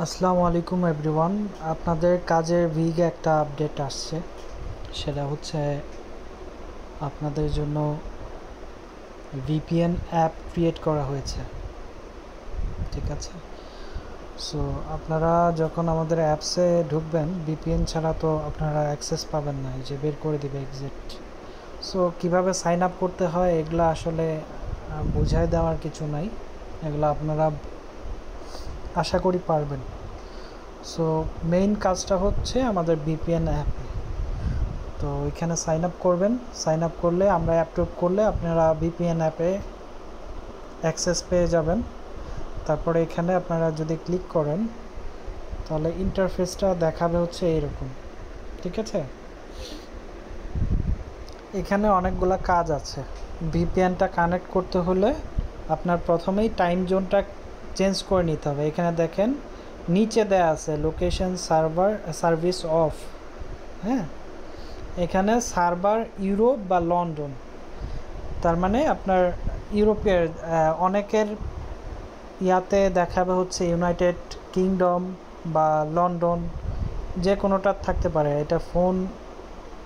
আসসালামু আলাইকুম এভরিওয়ান। আপনাদের কাজের উইকে একটা আপডেট আসছে, সেটা হচ্ছে আপনাদের জন্য ভিপিএন অ্যাপ ক্রিয়েট করা হয়েছে। ঠিক আছে, সো আপনারা যখন আমাদের অ্যাপসে ঢুকবেন, ভিপিএন ছাড়া তো আপনারা অ্যাক্সেস পাবেন না, এই যে বের করে দিবে এক্সিট। সো কিভাবে সাইন আপ করতে হয় এগুলো আসলে বুঝাই দেওয়ার কিছু নাই, এগুলো আপনারা আশা করি পারবেন। সো মেইন কাজটা হচ্ছে আমাদের ভিপিএন অ্যাপে, তো এখানে সাইন আপ করবেন। সাইন আপ করলে আমরা অ্যাপ্রুভ করলে আপনারা ভিপিএন অ্যাপে অ্যাক্সেস পেয়ে যাবেন। তারপরে এখানে আপনারা যদি ক্লিক করেন তাহলে ইন্টারফেসটা দেখাবে হচ্ছে এইরকম। ঠিক আছে, এখানে অনেকগুলো কাজ আছে। ভিপিএনটা কানেক্ট করতে হলে আপনার প্রথমেই টাইম জোনটা চেঞ্জ করে নিতে হবে। এখানে দেখেন নিচে দেয়া আছে লোকেশন সার্ভিস অফ। হ্যাঁ, এখানে সার্ভার ইউরোপ বা লন্ডন, তার মানে আপনার ইউরোপের অনেকের ইয়াতে দেখাবে হচ্ছে ইউনাইটেড কিংডম বা লন্ডন, যে কোনোটা থাকতে পারে। এটা ফোন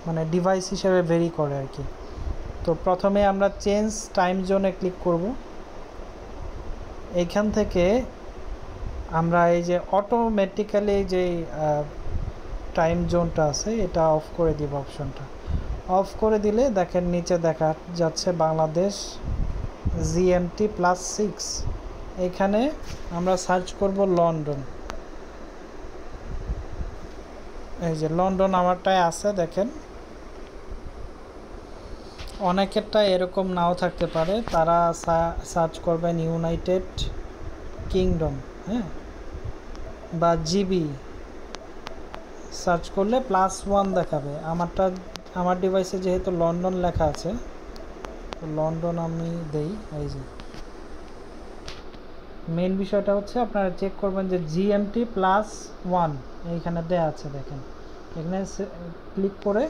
মানে ডিভাইস হিসেবে ভেরি করে আর কি। তো প্রথমে আমরা চেঞ্জ টাইম জোনে ক্লিক করব। এইখান থেকে আমরা এই যে অটোমেটিক্যালি যে টাইম জোনটা আছে এটা অফ করে দিব। অপশনটা অফ করে দিলে দেখেন নিচে দেখা যাচ্ছে বাংলাদেশ GMT+6। এখানে আমরা সার্চ করব লন্ডন। এই যে লন্ডন আমারটায় আছে, দেখেন অনেকেরটা এরকম নাও থাকতে পারে, তারা সার্চ করবেন ইউনাইটেড কিংডম, হ্যাঁ, বা জিবি সার্চ করলে +1 দেখাবে। আমার ডিভাইসে যেহেতু লন্ডন লেখা আছে, তো লন্ডন আমি দেই। এই যে মেন বিষয়টা হচ্ছে আপনারা চেক করবেন যে GMT+1 এইখানে দেয়া আছে, দেখেন এখানে ক্লিক করে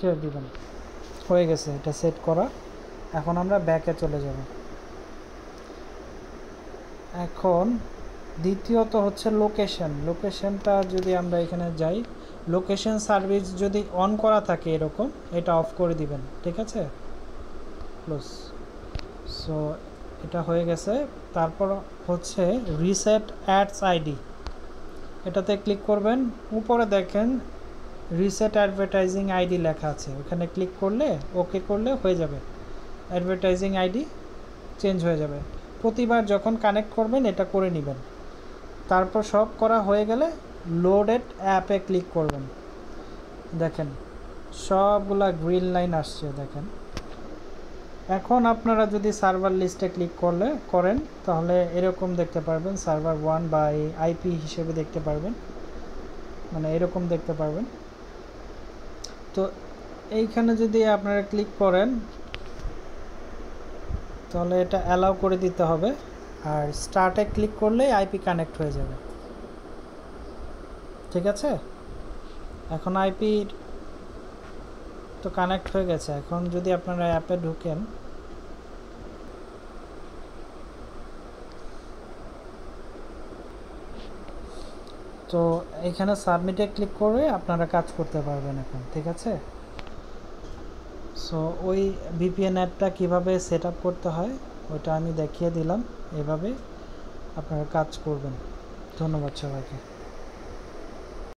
ছেড়ে দিবেন। হয়ে গেছে এটা সেট করা। এখন আমরা ব্যাকে চলে যাব। এখন দ্বিতীয়ত হচ্ছে লোকেশনটা যদি আমরা এখানে যাই, লোকেশন সার্ভিস যদি অন করা থাকে এরকম, এটা অফ করে দিবেন। ঠিক আছে, ক্লোজ। সো এটা হয়ে গেছে। তারপর হচ্ছে রিসেট অ্যাডস আইডি, এটাতে ক্লিক করবেন। উপরে দেখেন রিসেট অ্যাডভার্টাইজিং আইডি লেখা আছে, ওখানে ক্লিক করলে ওকে করলে হয়ে যাবে, অ্যাডভার্টাইজিং আইডি চেঞ্জ হয়ে যাবে। প্রতিবার যখন কানেক্ট করবেন এটা করে নেবেন। তারপর সব করা হয়ে গেলে লোডেড অ্যাপে ক্লিক করবেন। দেখেন সবগুলা গ্রিন লাইন আসছে, দেখেন। এখন আপনারা যদি সার্ভার লিস্টে ক্লিক করেন তাহলে এরকম দেখতে পারবেন, সার্ভার 1 বা আইপি হিসেবে দেখতে পারবেন, মানে এরকম দেখতে পারবেন। তো এইখানে যদি আপনারা ক্লিক করেন তাহলে এটা অ্যালাউ করে দিতে হবে, আর স্টার্টে ক্লিক করলেই আইপি কানেক্ট হয়ে যাবে। ঠিক আছে, এখন আইপি তো কানেক্ট হয়ে গেছে। এখন যদি আপনারা অ্যাপে ঢুকেন, তো এখানে সাবমিটে ক্লিক করে আপনারা কাজ করতে পারবেন এখন। ঠিক আছে, সো ওই ভিপিএন অ্যাপটা কীভাবে সেট আপ করতে হয় ওটা আমি দেখিয়ে দিলাম, এভাবে আপনারা কাজ করবেন। ধন্যবাদ সবাইকে।